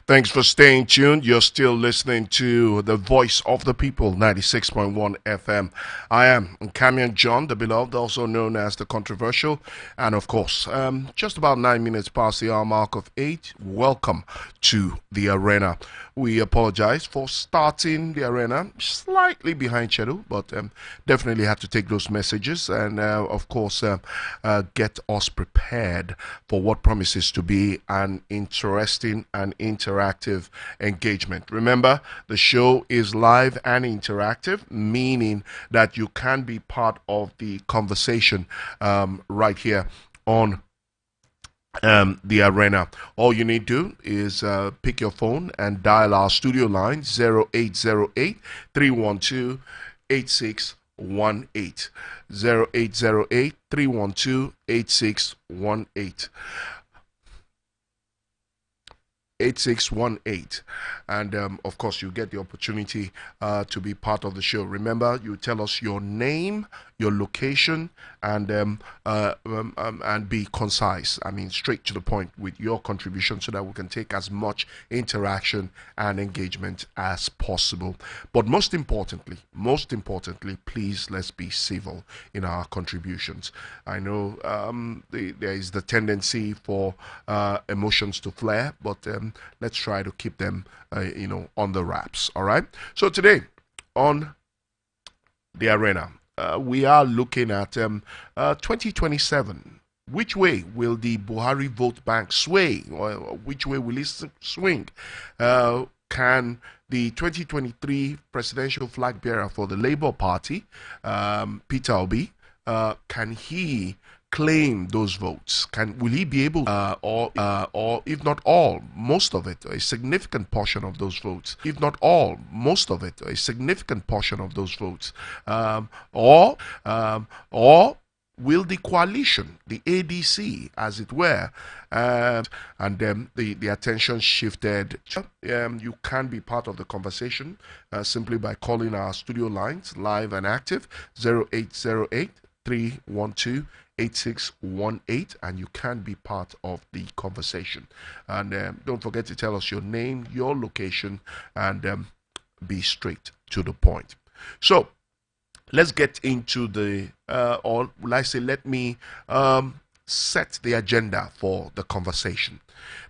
Thanks for staying tuned. You're still listening to the voice of the people, 96.1 FM. I am Camion John, the beloved, also known as the controversial. And of course, just about 9 minutes past the hour mark of 8. Welcome to the arena. We apologize for starting the arena slightly behind schedule, but definitely had to take those messages and, of course, get us prepared for what promises to be an interesting and interactive engagement. Remember, the show is live and interactive, meaning that you can be part of the conversation right here on the arena. All you need to do is pick your phone and dial our studio line 0808 312 8618. 0808 312 8618. 8618, and of course you get the opportunity to be part of the show. Remember, you tell us your name, your location, and be concise. I mean, straight to the point with your contribution, so that we can take as much interaction and engagement as possible. But most importantly, please, let's be civil in our contributions. I know there is the tendency for emotions to flare, but let's try to keep them on the wraps. All right, so today on the arena, we are looking at 2027. Which way will the Buhari vote bank sway, or which way will it swing? Can the 2023 presidential flag bearer for the Labour Party, Peter Obi, can he claim those votes? Will he be able, or if not all, most of it, a significant portion of those votes, if not all, most of it, a significant portion of those votes, or will the coalition, the ADC, as it were, and then the attention shifted? You can be part of the conversation simply by calling our studio lines live and active 0808 312 8618, and you can be part of the conversation. And don't forget to tell us your name, your location, and be straight to the point. So let's get into the or will I say, let me set the agenda for the conversation.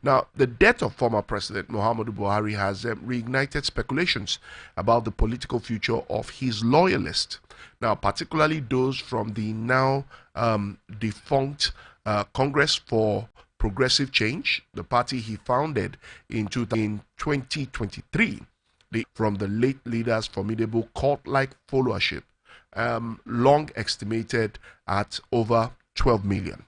Now, the death of former President Muhammadu Buhari has reignited speculations about the political future of his loyalists. Now, particularly those from the now defunct Congress for Progressive Change, the party he founded in 2023, from the late leader's formidable cult-like followership, long estimated at over 12 million.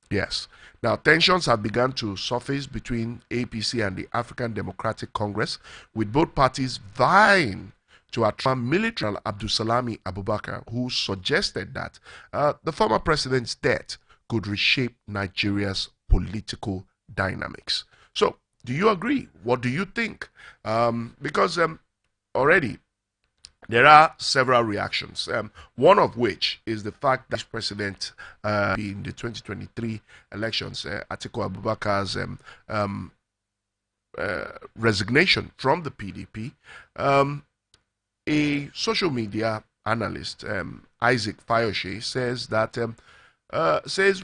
Yes. Now, tensions have begun to surface between APC and the African Democratic Congress, with both parties vying to attract military Abdulsalami Abubakar, who suggested that the former president's death could reshape Nigeria's political dynamics. So, do you agree? What do you think? Because already there are several reactions, one of which is the fact that President in the 2023 elections, Atiku Abubakar's resignation from the PDP. A social media analyst, Isaac Fayoshe, says that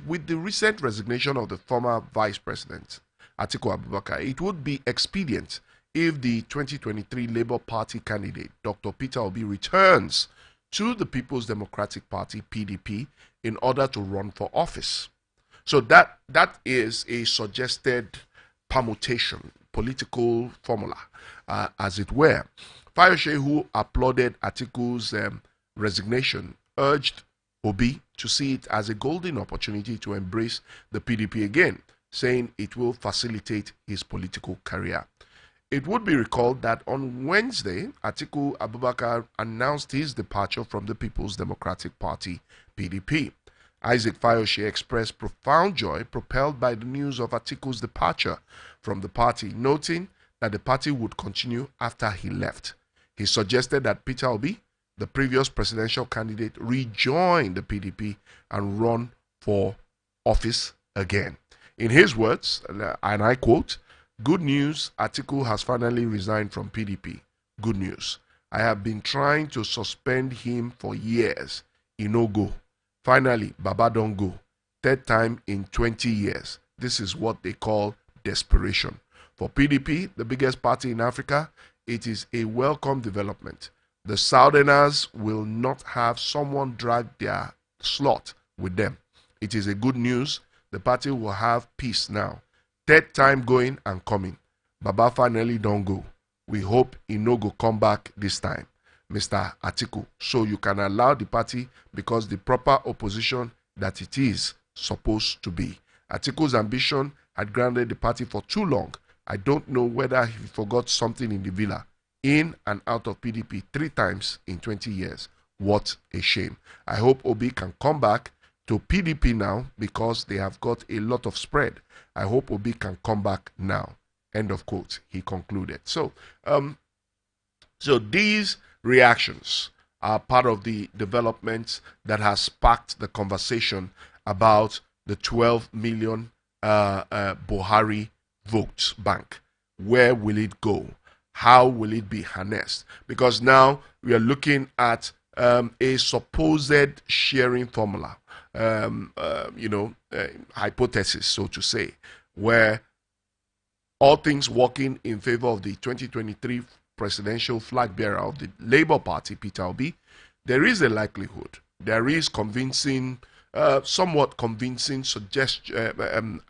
with the recent resignation of the former Vice President Atiku Abubakar, it would be expedient if the 2023 Labour Party candidate, Dr. Peter Obi, returns to the People's Democratic Party, PDP, in order to run for office. So that is a suggested permutation, political formula, as it were. Fayoshe, who applauded Atiku's resignation, urged Obi to see it as a golden opportunity to embrace the PDP again, saying it will facilitate his political career. It would be recalled that on Wednesday, Atiku Abubakar announced his departure from the People's Democratic Party, PDP. Isaac Fayoshe expressed profound joy propelled by the news of Atiku's departure from the party, noting that the party would continue after he left. He suggested that Peter Obi, the previous presidential candidate, rejoin the PDP and run for office again. In his words, and I quote, Good news, Atiku has finally resigned from PDP. Good news. I have been trying to suspend him for years. He no go. Finally, Baba don't go. Third time in 20 years. This is what they call desperation. For PDP, the biggest party in Africa, it is a welcome development. The Southerners will not have someone drag their slot with them. It is a good news. The party will have peace now. Third time going and coming. Baba finally don't go. We hope he no go come back this time, Mr. Atiku, so you can allow the party because the proper opposition that it is supposed to be. Atiku's ambition had grounded the party for too long. I don't know whether he forgot something in the villa. In and out of PDP 3 times in 20 years. What a shame. I hope Obi can come back to PDP now because they have got a lot of spread. I hope Obi can come back now. End of quote. He concluded. So these reactions are part of the developments that has sparked the conversation about the 12 million Buhari votes bank. Where will it go? How will it be harnessed? Because now we are looking at a supposed sharing formula, hypothesis, so to say, where all things working in favor of the 2023 presidential flag bearer of the Labour Party, Peter Obi, there is a likelihood, there is convincing, somewhat convincing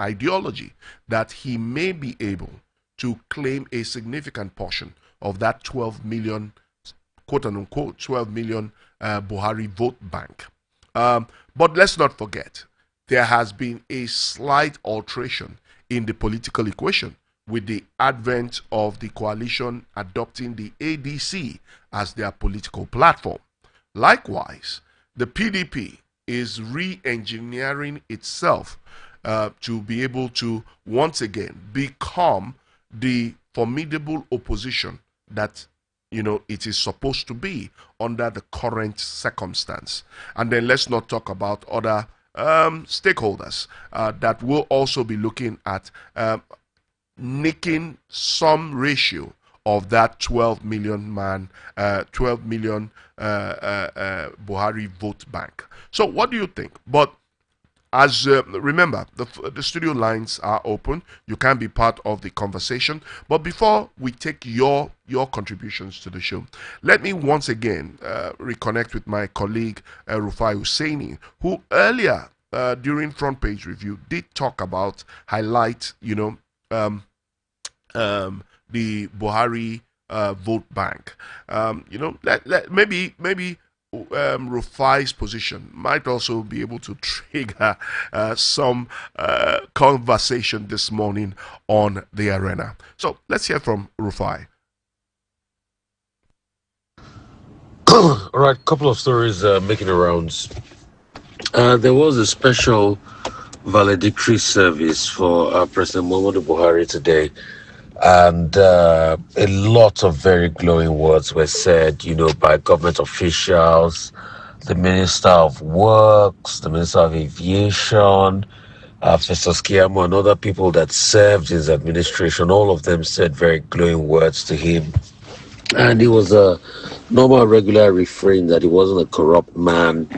ideology that he may be able to claim a significant portion of that 12 million, quote unquote, 12 million Buhari vote bank. But let's not forget, there has been a slight alteration in the political equation with the advent of the coalition adopting the ADC as their political platform. Likewise, the PDP is re-engineering itself to be able to once again become the formidable opposition that it is supposed to be under the current circumstance. And then let's not talk about other stakeholders that will also be looking at nicking some ratio of that 12 million Buhari vote bank. So what do you think? But as remember, the studio lines are open. You can be part of the conversation. But before we take your contributions to the show, let me once again reconnect with my colleague Rufai Oseni, who earlier during Front Page Review did talk about, highlight, the Buhari vote bank. Maybe Rufai's position might also be able to trigger some conversation this morning on the arena. So let's hear from Rufai. All right, couple of stories making the rounds. There was a special valedictory service for President Muhammadu Buhari today, and a lot of very glowing words were said, by government officials, the Minister of Works, the Minister of Aviation, Festus Keyamo, and other people that served his administration. All of them said very glowing words to him. And it was a normal, regular refrain that he wasn't a corrupt man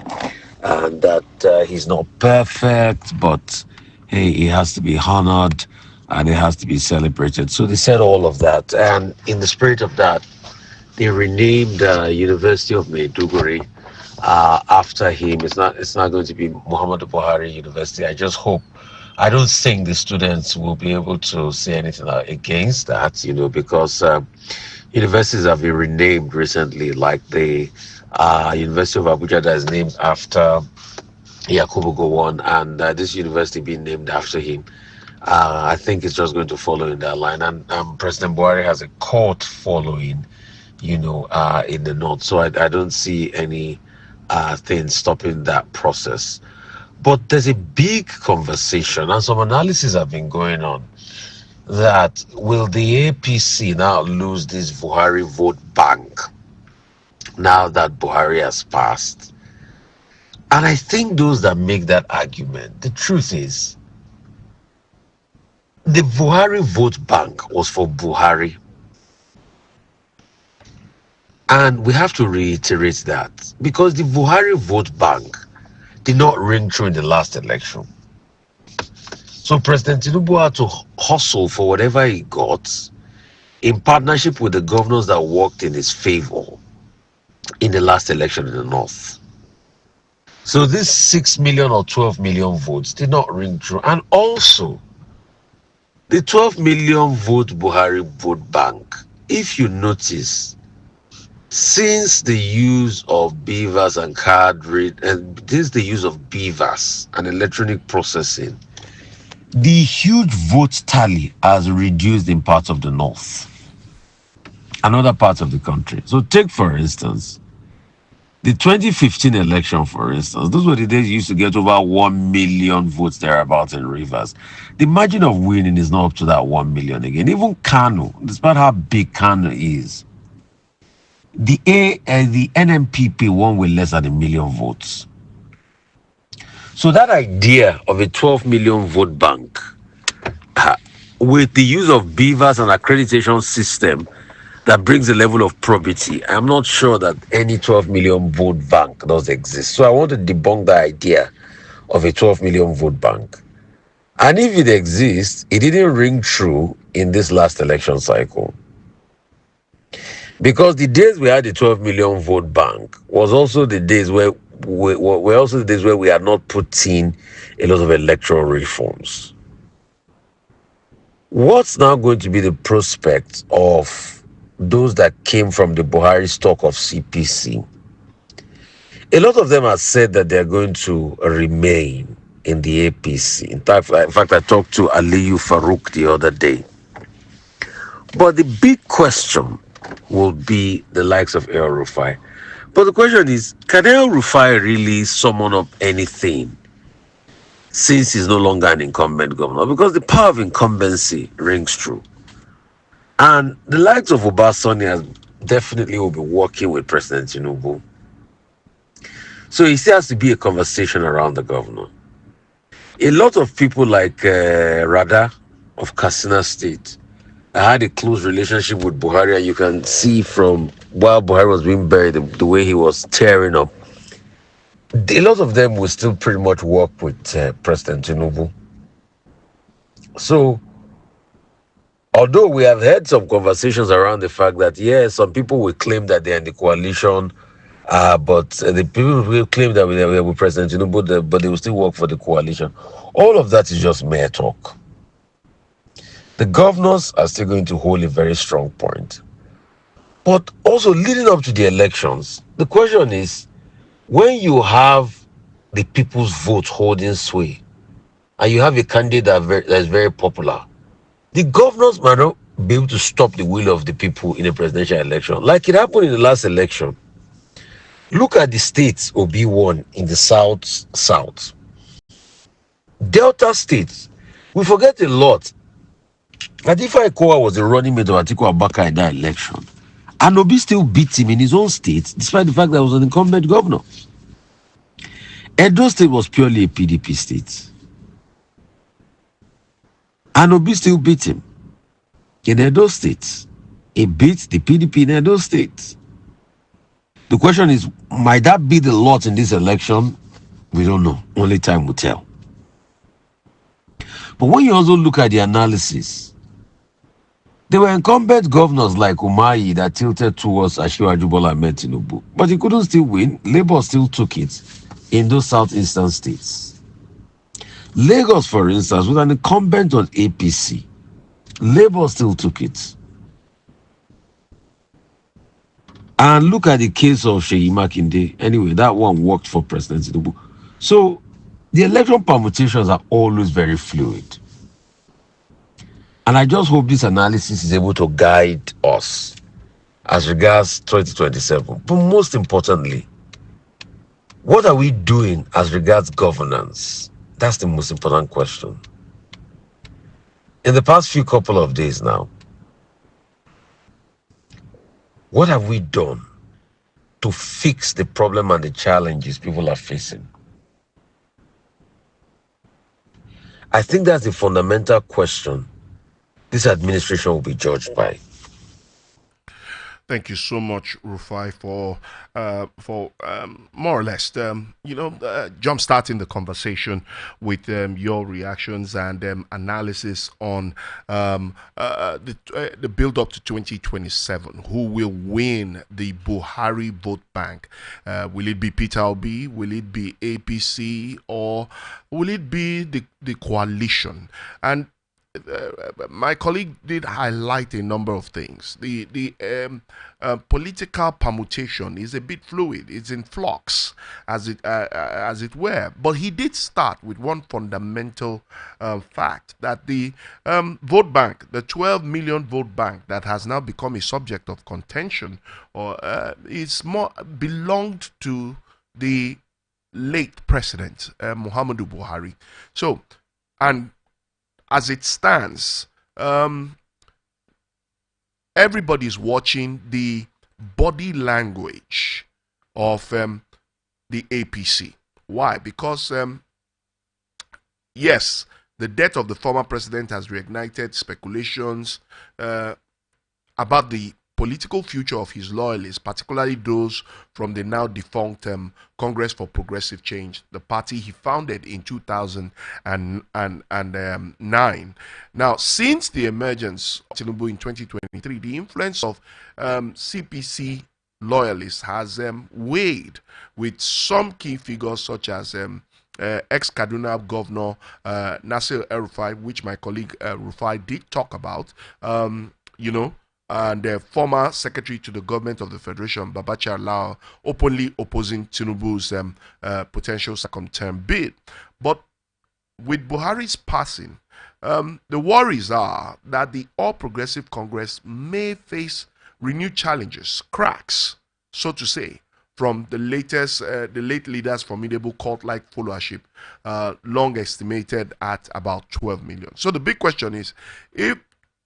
and that he's not perfect, but hey, he has to be honored and it has to be celebrated. So they said all of that. And in the spirit of that, they renamed University of Maiduguri after him. It's not going to be Muhammadu Buhari University. I don't think the students will be able to say anything against that, because universities have been renamed recently, like the University of Abuja that is named after Yakubu Gowon, and this university being named after him. I think it's just going to follow in that line. And President Buhari has a cult following, in the north. So I don't see any thing stopping that process. But there's a big conversation, and some analysis have been going on, that will the APC now lose this Buhari vote bank now that Buhari has passed? And I think those that make that argument, the truth is, the Buhari vote bank was for Buhari. And we have to reiterate that because the Buhari vote bank did not ring true in the last election. So President Tinubu had to hustle for whatever he got in partnership with the governors that worked in his favor in the last election in the north. So this 6 million or 12 million votes did not ring true. And also, the 12 million vote Buhari vote bank, if you notice, since the use of beavers and card read, and this the use of beavers and electronic processing, the huge vote tally has reduced in parts of the north and other parts of the country. So take, for instance, the 2015 election, for instance, those were the days you used to get over 1 million votes thereabouts in Rivers. The margin of winning is not up to that 1 million again. Even Kano, despite how big Kano is, the NMPP won with less than 1 million votes. So that idea of a 12 million vote bank with the use of beavers and accreditation system that brings a level of probity, I'm not sure that any 12 million vote bank does exist. So I want to debunk the idea of a 12 million vote bank. And if it exists, it didn't ring true in this last election cycle. Because the days we had the 12 million vote bank was also the days where we had not put in a lot of electoral reforms. What's now going to be the prospect of those that came from the Buhari stock of CPC? A lot of them have said that they're going to remain in the APC. In fact, I talked to Aliyu Farouk the other day. But the big question will be the likes of El Rufai. But the question is, can El Rufai really summon up anything since he's no longer an incumbent governor? Because the power of incumbency rings true. And the likes of Oseni definitely will be working with President Tinubu. So it still has to be a conversation around the governor. A lot of people like Rada of Katsina State had a close relationship with Buhari, and you can see from while Buhari was being buried, the way he was tearing up. A lot of them will still pretty much work with President Tinubu. So, although we have had some conversations around the fact that, yes, some people will claim that they're in the coalition, but the people will claim that they're with President Tinubu, but they will still work for the coalition. All of that is just mere talk. The governors are still going to hold a very strong point. But also leading up to the elections, the question is, when you have the people's vote holding sway, and you have a candidate that is very popular, the governors might not be able to stop the will of the people in a presidential election. Like it happened in the last election. Look at the states Obi won in the South. Delta states, we forget a lot. Atiku Ikowa was the running mate of Atiku Abubakar in that election. And Obi still beat him in his own state, despite the fact that he was an incumbent governor. Edo State was purely a PDP state. And Obi still beat him in Edo State. He beat the PDP in Edo State. The question is, might that be the lot in this election? We don't know. Only time will tell. But when you also look at the analysis, there were incumbent governors like Umahi that tilted towards Asiwaju Bola Ahmed Tinubu, but he couldn't still win. Labour still took it in those southeastern states. Lagos, for instance, was an incumbent on APC. Labour still took it. And look at the case of Seyi Makinde. Anyway, that one worked for President Tinubu. So the election permutations are always very fluid. And I just hope this analysis is able to guide us as regards 2027. But most importantly, what are we doing as regards governance? That's the most important question. In the past few couple of days now, what have we done to fix the problem and the challenges people are facing? I think that's the fundamental question this administration will be judged by. Thank you so much, Rufai, for more or less, jump starting the conversation with your reactions and analysis on the build up to 2027. Who will win the Buhari vote bank? Will it be Peter Obi? Will it be APC? Or will it be the coalition? And my colleague did highlight a number of things. The political permutation is a bit fluid; it's in flux, as it were. But he did start with one fundamental fact that the vote bank, the 12 million vote bank that has now become a subject of contention, or is more belonged to the late president Muhammadu Buhari. So, and as it stands, everybody's watching the body language of the APC. Why? Because, yes, the death of the former president has reignited speculations about the political future of his loyalists, particularly those from the now defunct Congress for Progressive Change, the party he founded in 2009. Now, since the emergence of Tinubu in 2023, the influence of CPC loyalists has weighed with some key figures such as ex-Kaduna Governor Nasir Rufai, which my colleague Rufai did talk about, and the former secretary to the government of the Federation, Babachir Lawal, openly opposing Tinubu's potential second term bid. But with Buhari's passing, the worries are that the All Progressive Congress may face renewed challenges, cracks, so to say, from the late leader's formidable cult-like followership, long estimated at about 12 million. So the big question is,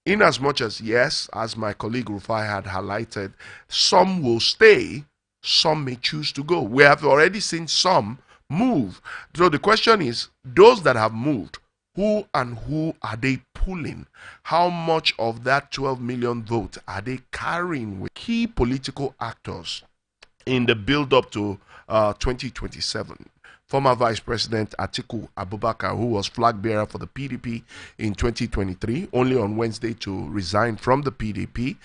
in as much as, yes, as my colleague Rufai had highlighted, some will stay, some may choose to go. We have already seen some move. So the question is, those that have moved, who are they pulling? How much of that 12 million vote are they carrying with key political actors in the build-up to 2027? Former Vice President Atiku Abubakar, who was flag bearer for the PDP in 2023, only on Wednesday to resign from the PDP,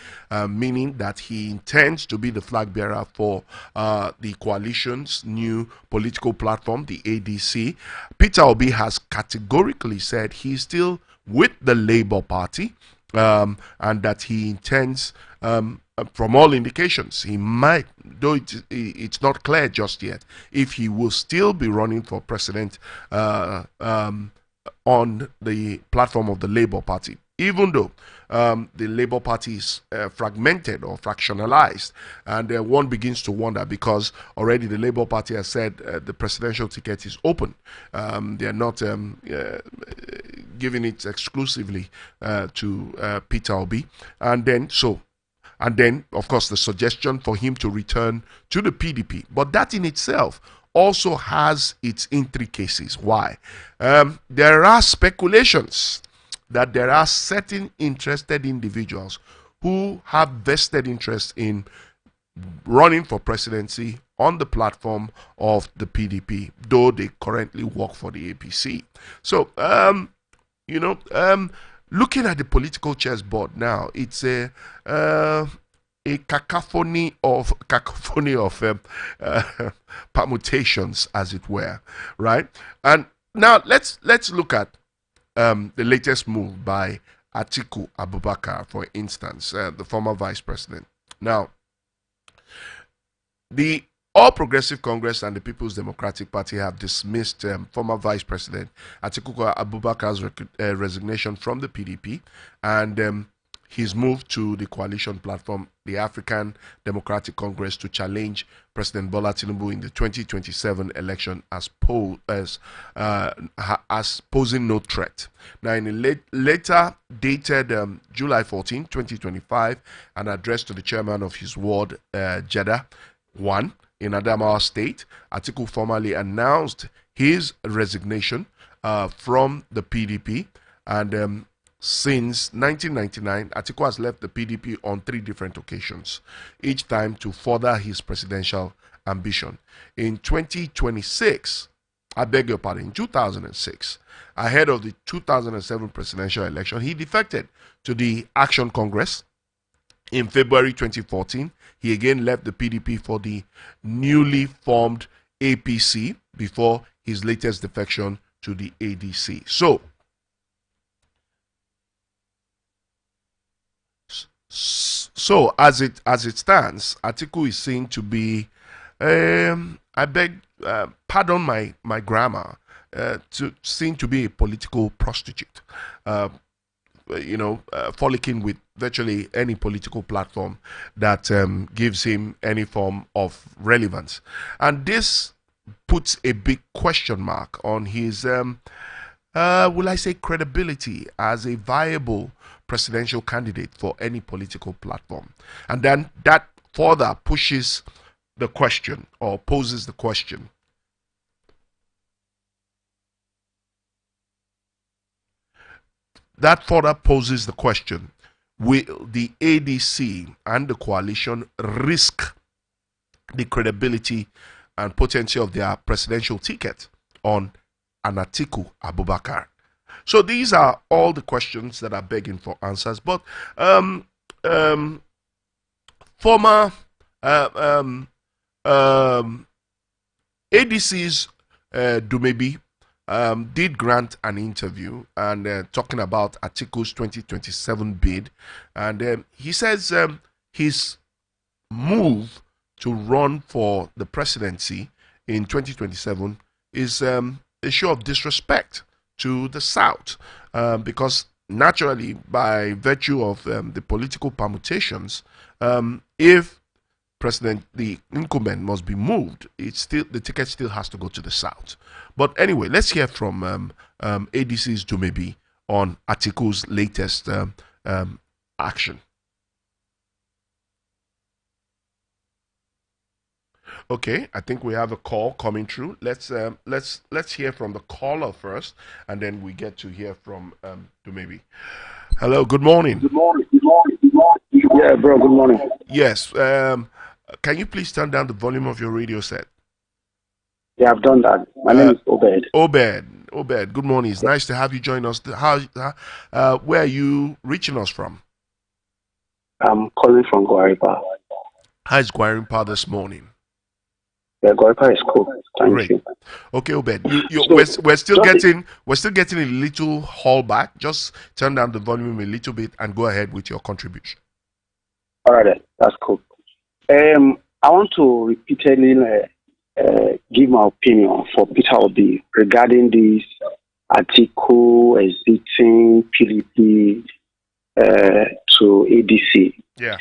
meaning that he intends to be the flag bearer for the coalition's new political platform, the ADC. Peter Obi has categorically said he's still with the Labour Party, and that he intends, from all indications, he might, though it's not clear just yet, if he will still be running for president on the platform of the Labour Party, even though the Labour Party is fragmented or fractionalized, and one begins to wonder, because already the Labour Party has said the presidential ticket is open. They are not giving it exclusively to Peter Obi, and then, of course, the suggestion for him to return to the PDP. But that in itself also has its intricacies. Why? There are speculations that there are certain interested individuals who have vested interest in running for presidency on the platform of the PDP, though they currently work for the APC. So, looking at the political chessboard now, it's a cacophony of permutations, as it were, right? And now let's look at the latest move by Atiku Abubakar, for instance, the former vice president. Now, the All Progressive Congress and the People's Democratic Party have dismissed former Vice President Atiku Abubakar's resignation from the PDP and his move to the coalition platform, the African Democratic Congress, to challenge President Bola Tinubu in the 2027 election as posing no threat. Now, in a later dated July 14, 2025, an address to the chairman of his ward, Jeddah 1, in Adamawa State, Atiku formally announced his resignation from the PDP and Since 1999, Atiku has left the PDP on 3 different occasions, each time to further his presidential ambition. In 2026, I beg your pardon, in 2006, ahead of the 2007 presidential election, he defected to the Action Congress. In February 2014, he again left the PDP for the newly formed APC before his latest defection to the ADC. So as it stands, Atiku is seen to be, I beg, pardon my grammar, seen to be a political prostitute. Frolicking with virtually any political platform that gives him any form of relevance, and this puts a big question mark on his, will I say, credibility as a viable presidential candidate for any political platform. And then that further pushes the question, or poses the question, will the ADC and the coalition risk the credibility and potency of their presidential ticket on an Atiku Abubakar? So these are all the questions that are begging for answers. But former ADC's Dumebi did grant an interview and talking about Atiku's 2027 bid, and he says his move to run for the presidency in 2027 is a show of disrespect to the South, because naturally, by virtue of the political permutations, if the incumbent must be moved, the ticket still has to go to the South. But anyway, let's hear from ADC's Dumebi on Atiku's latest action. Okay, I think we have a call coming through. Let's hear from the caller first, and then we get to hear from Dumebi. Hello, good morning. Good morning. Yeah, bro, good morning. Yes. Can you please turn down the volume of your radio set? Yeah, I've done that. My name is Obed. Obed, good morning. It's nice to have you join us. Where are you reaching us from? I'm calling from Guaripa. How is Guaripa this morning? Yeah, Guaripa is cool. Thank you. Okay, Obed. We're still getting a little haul back. Just turn down the volume a little bit and go ahead with your contribution. All right, that's cool. I want to repeatedly give my opinion for Peter Obi regarding this Atiku exiting PDP to ADC. Yeah.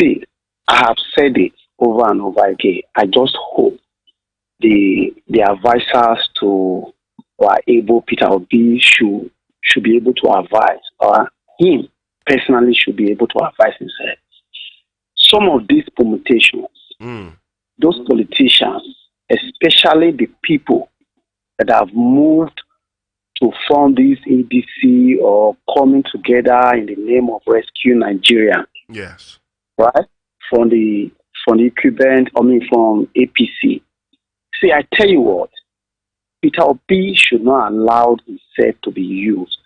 See, I have said it over and over again. I just hope the advisors to or able Peter Obi should be able to advise, or him personally should be able to advise himself. Some of these permutations, those politicians, especially the people that have moved to form this ADC or coming together in the name of Rescue Nigeria. Yes. Right? From the incumbent, from APC. See, I tell you what, Peter Obi should not allow himself to be used.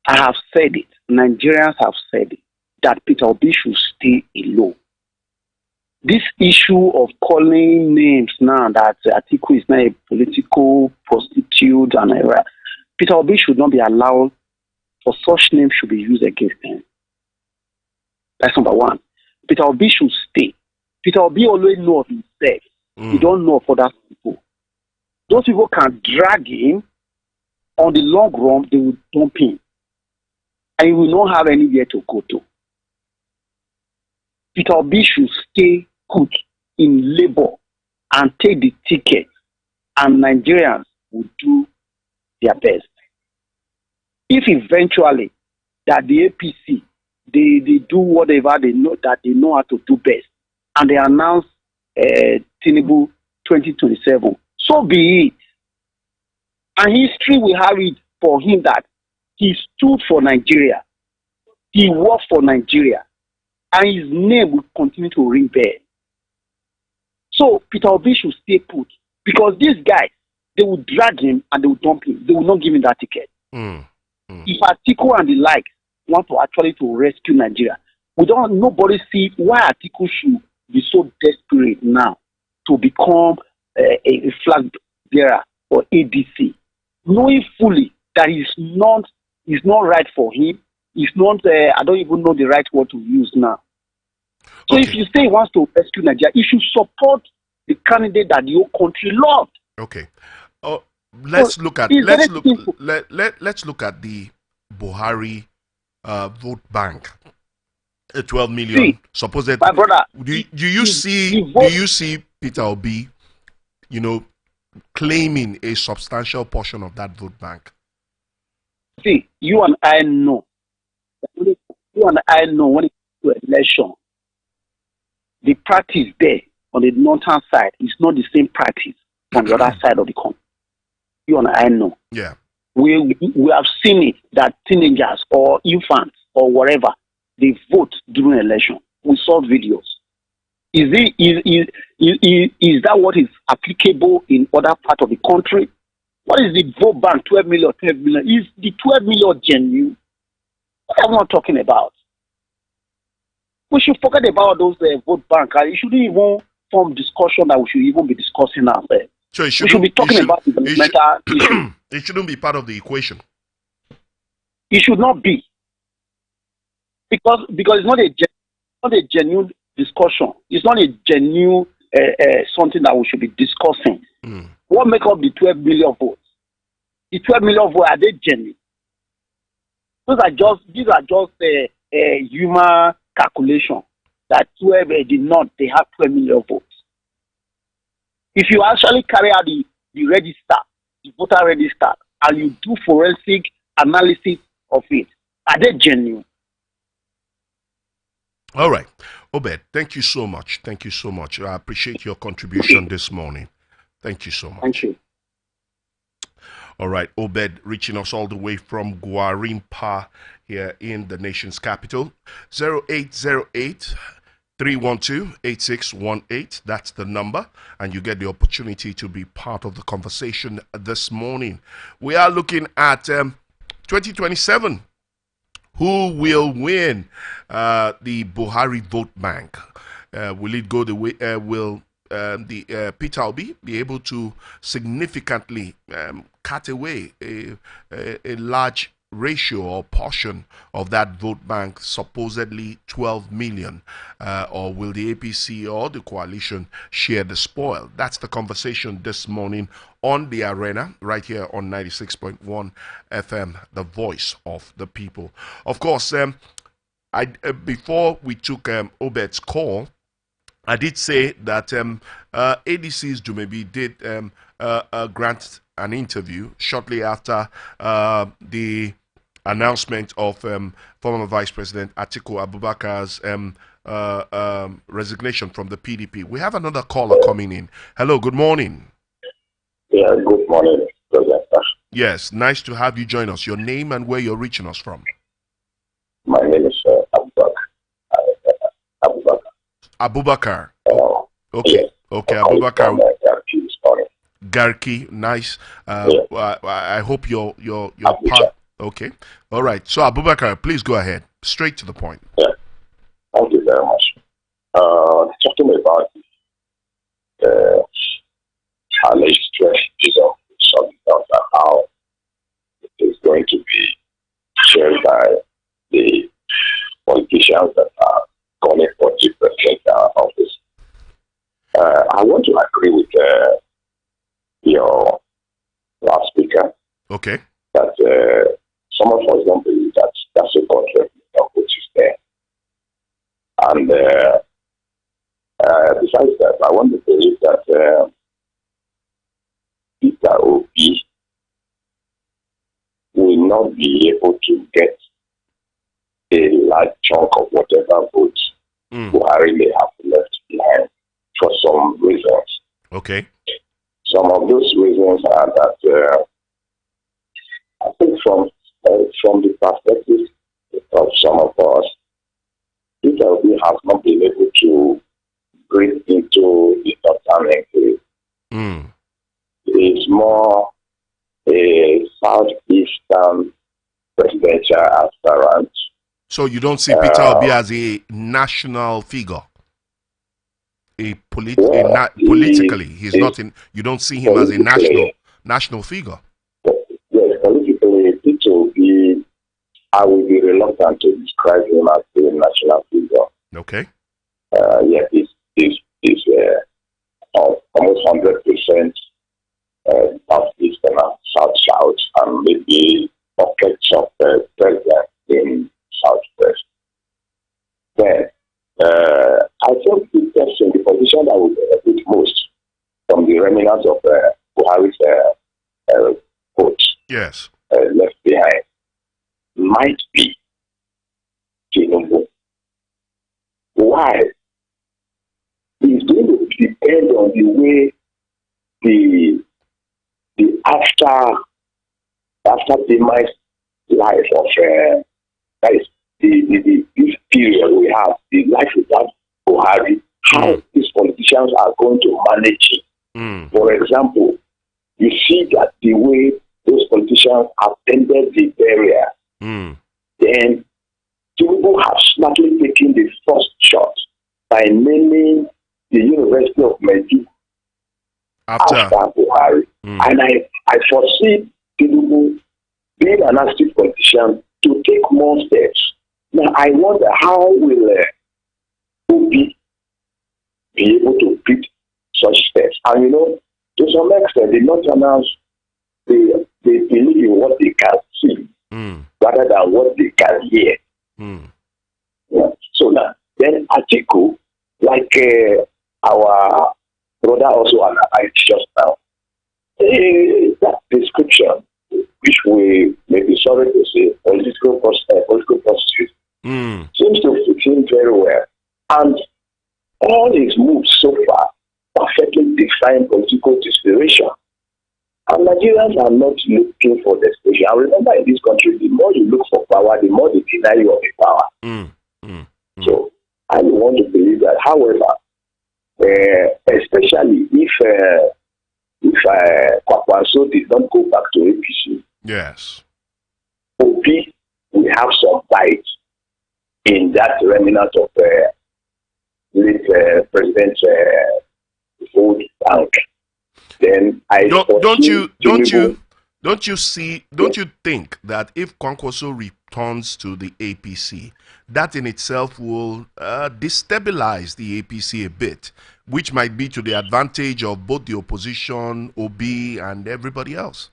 I have said it. Nigerians have said it, that Peter Obi should stay alone. This issue of calling names now that Atiku is now a political prostitute and Peter Obi should not be allowed for such names should be used against him. That's number one. Peter Obi should stay. Peter Obi always know of himself. He don't know of other people. Those people can drag him. On the long run, they will dump him. And he will not have anywhere to go to. Peter Obi should stay put in labor and take the ticket, and Nigerians will do their best. If eventually that the APC they do whatever they know how to do best, and they announce Tinubu 2027, so be it. And history will have it for him that He stood for Nigeria. He worked for Nigeria. And his name will continue to ring bell. So Peter Obi should stay put. Because these guys, they will drag him and they will dump him. They will not give him that ticket. If Atiku and the like want to actually to rescue Nigeria, nobody see why Atiku should be so desperate now to become a flag bearer for ADC, knowing fully that it's not right for him. It's not, I don't even know the right word to use now. So if you say he wants to rescue Nigeria, he should support the candidate that the whole country loved. Okay. Let's look at the Buhari vote bank. 12 million supposed. My brother, do you see Peter Obi, claiming a substantial portion of that vote bank? See, you and I know when it comes to election, the practice there on the northern side is not the same practice on the other side of the country. You and I know. Yeah. We have seen it that teenagers or infants or whatever, they vote during election. We saw videos. Is that what is applicable in other parts of the country? What is the vote bank? 12 million. Is the 12 million genuine? What am I talking about? We should forget about those vote bank. It shouldn't even form discussion that we should even be discussing ourselves. So we should be talking about the matter. It shouldn't be part of the equation. It should not be, because it's not a genuine discussion. It's not a genuine something that we should be discussing. What make up the 12 million votes? The 12 million votes, are they genuine? These are just human calculation that 12 did not. They have 12 million votes. If you actually carry out the register, the voter register, and you do forensic analysis of it, are they genuine? All right. Obed, thank you so much. Thank you so much. I appreciate your contribution this morning. Thank you so much. Thank you. All right. Obed reaching us all the way from Guarimpa here in the nation's capital. 0808 312-8618. That's the number, and you get the opportunity to be part of the conversation this morning. We are looking at 2027. Who will win the Buhari vote bank? Will it go the way? Will Peter Obi be able to significantly cut away a large ratio or portion of that vote bank, supposedly 12 million, or will the APC or the coalition share the spoil? That's the conversation this morning on the arena, right here on 96.1 FM, the voice of the people. Of course, before we took Obed's call, I did say that ADC's Dumebi did grant an interview shortly after the announcement of former Vice President Atiku Abubakar's resignation from the PDP. We have another caller coming in. Hello, good morning. Yeah, good morning, President. Yes, nice to have you join us. Your name and where you're reaching us from. My name is Abubakar. Abubakar. Okay, yes. Okay, Abubakar. Garki, Garki, nice. yes. I hope you're part. Okay, all right. So Abubakar, please go ahead. Straight to the point. Yeah. Thank you very much. Talking about the alleged of something else and how it is going to be shared by the politicians that are calling for different office. I want to agree with your last speaker. Okay. That some of us don't believe that that's a contract which is there. And besides that, I want to believe that Peter Obi will not be able to get a large chunk of whatever votes Buhari may have left behind for some reasons. Okay. Some of those reasons are that I think from from the perspective of some of us, Peter Obi has not been able to break into the northern enclave. Mm. It's more a southeastern presidential aspirant. So you don't see Peter Obi as a national figure, politically. He's not in. You don't see him as a national figure. Yes, politically, Peter Obi, I will be reluctant to describe him as a national figure. Okay. Yes, he's almost 100% southeastern and south-south, and maybe pockets of president in southwest. Then, I think the person, the position that would benefit most from the remnants of Buhari's quote Yes. left behind might be Tinubu. Why? It's going to depend on the way the after demise life of that is this period we have, the life without Buhari, how these politicians are going to manage it. For example, you see that the way those politicians attended the burial, then Tinubu has smartly taken the first shot by naming the University of Medina after Buhari. And I foresee Tinubu being an active politician to take more steps. Now, I wonder how will Obi be able to beat such steps. And you know, to some extent, the Northerners, they believe in what they can see rather than what they can hear. Yeah. So now, then Atiku, like our brother also analyzed just now, that description, which we may be sorry to say, political prostitute, seems to fit him very well. And all his moves so far perfectly define political desperation. And Nigerians are not looking for desperation. I remember in this country, the more you look for power, the more they deny you of the power. So I want to believe that, however, especially if Kwakwanso did not go back to APC, yes, Obi will have some bite in that remnant of late President vote bank. Then don't you think that if Kwankwaso returns to the APC, that in itself will destabilize the APC a bit, which might be to the advantage of both the opposition, Obi, and everybody else?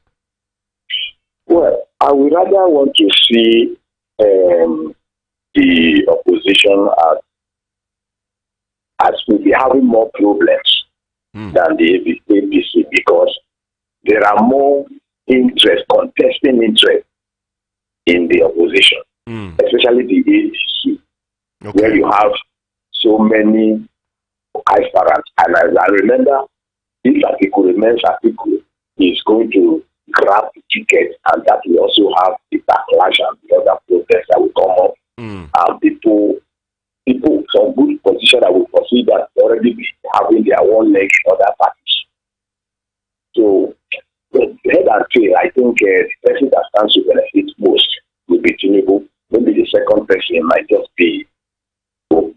Well, I would rather want to see the opposition as will be having more problems than the APC, because there are more contesting interest in the opposition, especially the ADC, where you have so many aspirants. And I remember, if Atiku remains Atiku, he's going to grab the ticket, and that will also have the backlash and the other protests that will come up. And people, some good position that will foresee that already be having their one leg in other parties. So, head and tail, I think the person that stands to benefit most will be Tinubu. Maybe the second person might just be Obi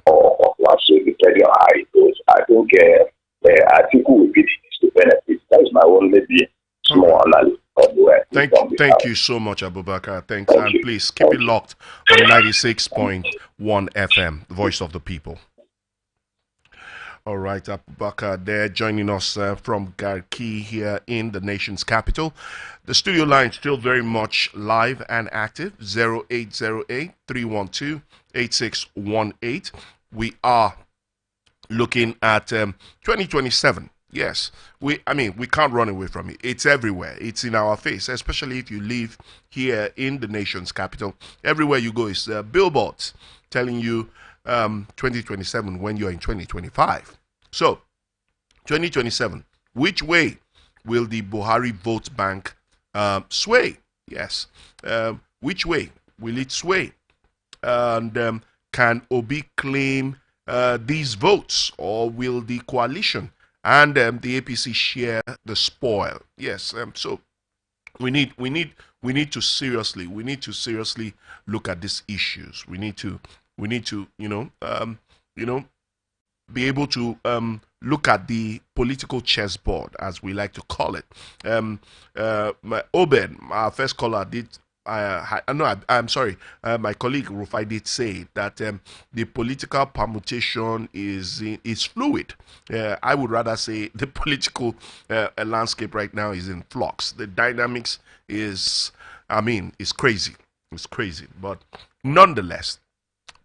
or Kwaso, depending on how it goes. I think who will be the next to benefit. That is my own maybe small analysis of the way. Thank you so much, Abubakar. Thanks. And please keep it locked on 96.1 FM, the voice of the people. All right, Abubakar there joining us from Garki here in the nation's capital. The studio line still very much live and active, 0808-312-8618. We are looking at 2027. Yes, we can't run away from it. It's everywhere. It's in our face, especially if you live here in the nation's capital. Everywhere you go is billboards telling you 2027 when you're in 2025. So, 2027, which way will the Buhari vote bank sway? Yes. Which way will it sway? And can Obi claim these votes, or will the coalition and the APC share the spoil? Yes. So we need to seriously look at these issues. We need to be able to look at the political chessboard, as we like to call it. Obed, our first caller, did. I'm sorry. My colleague Rufai did say that the political permutation is fluid. I would rather say the political landscape right now is in flux. The dynamics is crazy. It's crazy, but nonetheless.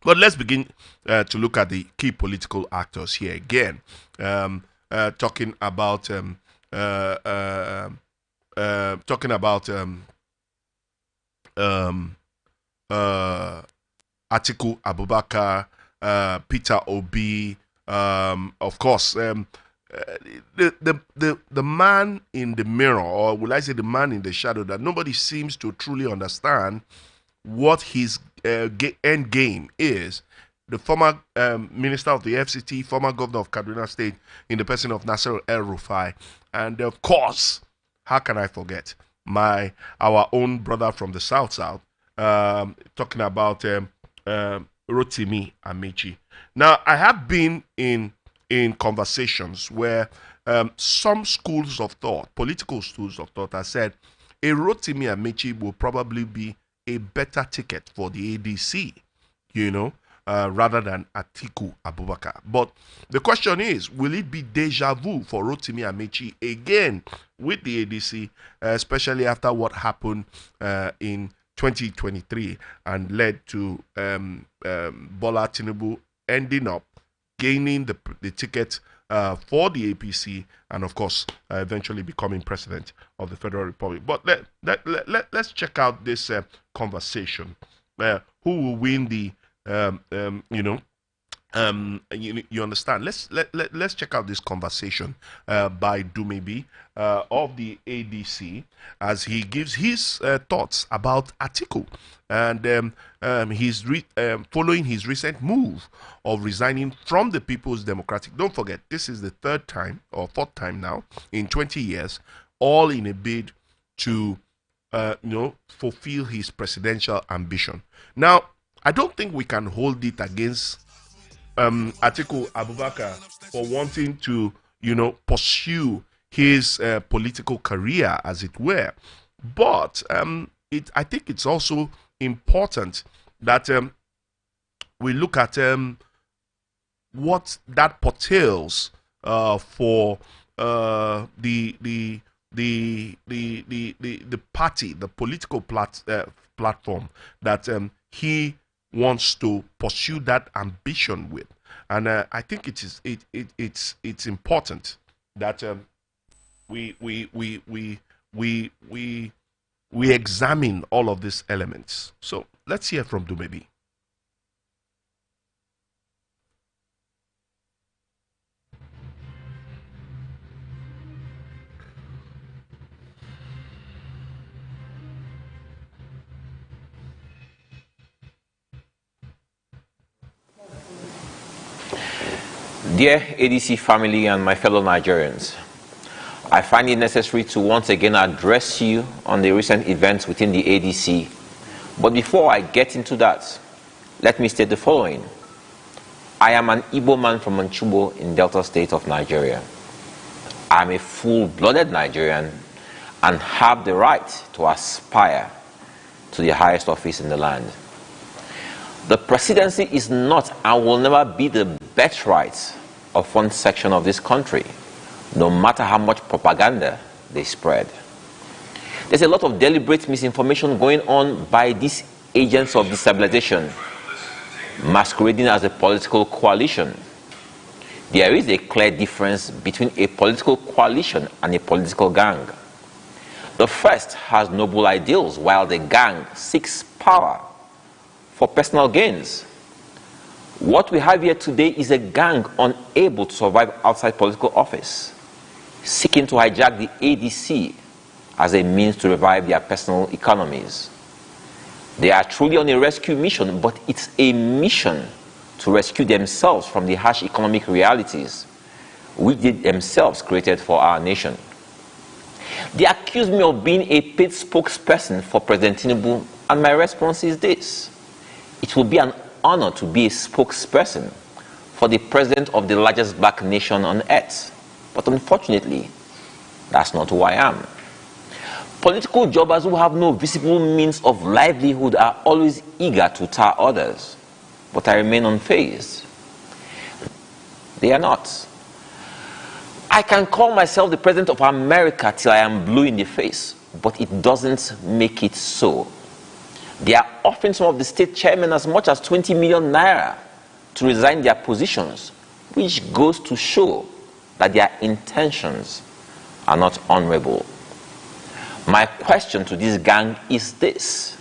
But let's begin to look at the key political actors here again. Talking about Atiku Abubakar, Peter Obi, of course, the man in the mirror, or will I say the man in the shadow, that nobody seems to truly understand what his end game is. The former minister of the FCT, former governor of Kaduna State, in the person of Nasser El-Rufai, and of course, how can I forget our own brother from the South, talking about Rotimi Amechi. Now, I have been in conversations where some schools of thought, political schools of thought, have said a Rotimi Amechi will probably be a better ticket for the ADC, rather than Atiku Abubakar. But the question is, will it be deja vu for Rotimi Amechi again with the ADC, especially after what happened in 2023 and led to Bola Tinubu ending up gaining the ticket for the APC, and of course eventually becoming president of the Federal Republic. But let's check out this conversation. Who will win the you understand? Let's check out this conversation by Dumebi of the ADC, as he gives his thoughts about Atiku, and he's following his recent move of resigning from the People's Democratic. Don't forget, this is the third time or fourth time now in 20 years, all in a bid to fulfill his presidential ambition. Now, I don't think we can hold it against Atiku Abubakar for wanting to, pursue his political career, as it were. But I think it's also important that we look at what that portends for the party, the political platform that he wants to pursue that ambition with. And I think it's important that we examine all of these elements. So let's hear from Dumebi. Dear ADC family and my fellow Nigerians, I find it necessary to once again address you on the recent events within the ADC. But before I get into that, let me state the following. I am an Igbo man from Manchubo in Delta State of Nigeria. I am a full-blooded Nigerian and have the right to aspire to the highest office in the land. The presidency is not and will never be the birthright of one section of this country, no matter how much propaganda they spread. There's a lot of deliberate misinformation going on by these agents of destabilization, masquerading as a political coalition. There is a clear difference between a political coalition and a political gang. The first has noble ideals, while the gang seeks power for personal gains. What we have here today is a gang unable to survive outside political office, seeking to hijack the ADC as a means to revive their personal economies. They are truly on a rescue mission, but it's a mission to rescue themselves from the harsh economic realities which they themselves created for our nation. They accuse me of being a paid spokesperson for President Tinubu, and my response is this: it will be an honor to be a spokesperson for the president of the largest black nation on earth. But unfortunately, that's not who I am. Political jobbers who have no visible means of livelihood are always eager to tar others, but I remain unfazed. They are not. I can call myself the president of America till I am blue in the face, but it doesn't make it so. They are offering some of the state chairmen as much as 20 million naira to resign their positions, which goes to show that their intentions are not honorable. My question to this gang is this: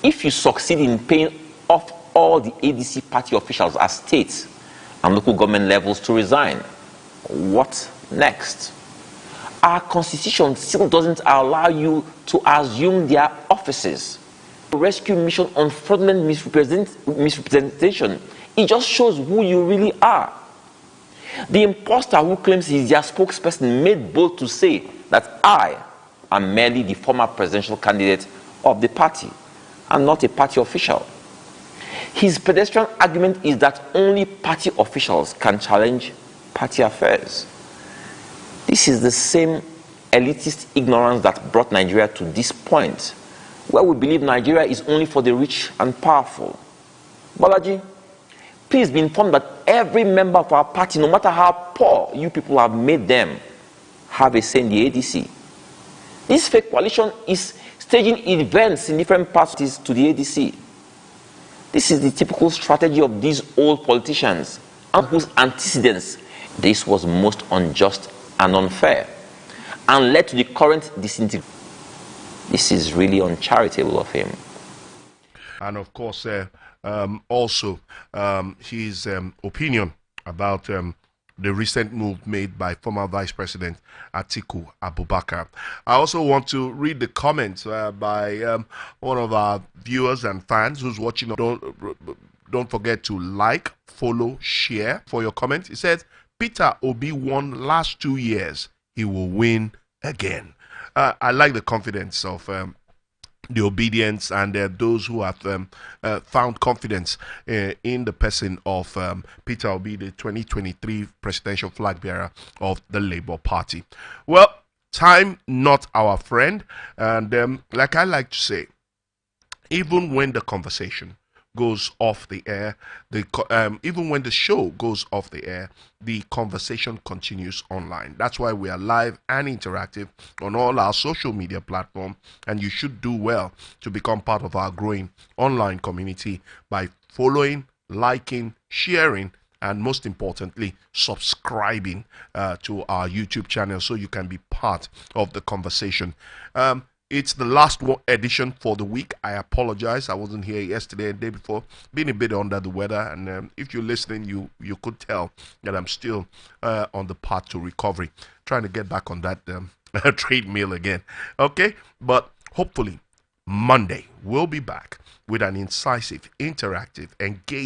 if you succeed in paying off all the ADC party officials at state and local government levels to resign, what next? Our constitution still doesn't allow you to assume their offices. Rescue mission on fraudulent misrepresentation, it just shows who you really are. The imposter who claims he's their spokesperson made bold to say that I am merely the former presidential candidate of the party and not a party official. His pedestrian argument is that only party officials can challenge party affairs. This is the same elitist ignorance that brought Nigeria to this point, where we believe Nigeria is only for the rich and powerful. Balaji, please be informed that every member of our party, no matter how poor you people have made them, have a say in the ADC. This fake coalition is staging events in different parties to the ADC. This is the typical strategy of these old politicians, and whose antecedents this was most unjust and unfair, and led to the current disintegration. This is really uncharitable of him. And of course, also his opinion about the recent move made by former Vice President Atiku Abubakar. I also want to read the comments by one of our viewers and fans who's watching. Don't forget to like, follow, share for your comments. He says, Peter Obi won last 2 years. He will win again. I like the confidence of the obedience and those who have found confidence in the person of Peter Obi, the 2023 presidential flag bearer of the Labour Party. Well, time not our friend, and like I like to say, even when the conversation goes off the air, even when the show goes off the air, the conversation continues online. That's why we are live and interactive on all our social media platforms, and you should do well to become part of our growing online community by following, liking, sharing, and most importantly, subscribing to our YouTube channel so you can be part of the conversation. It's the last edition for the week. I apologize. I wasn't here yesterday and the day before. Been a bit under the weather, and if you're listening, you could tell that I'm still on the path to recovery, trying to get back on that treadmill again. Okay, but hopefully Monday we'll be back with an incisive, interactive, engaging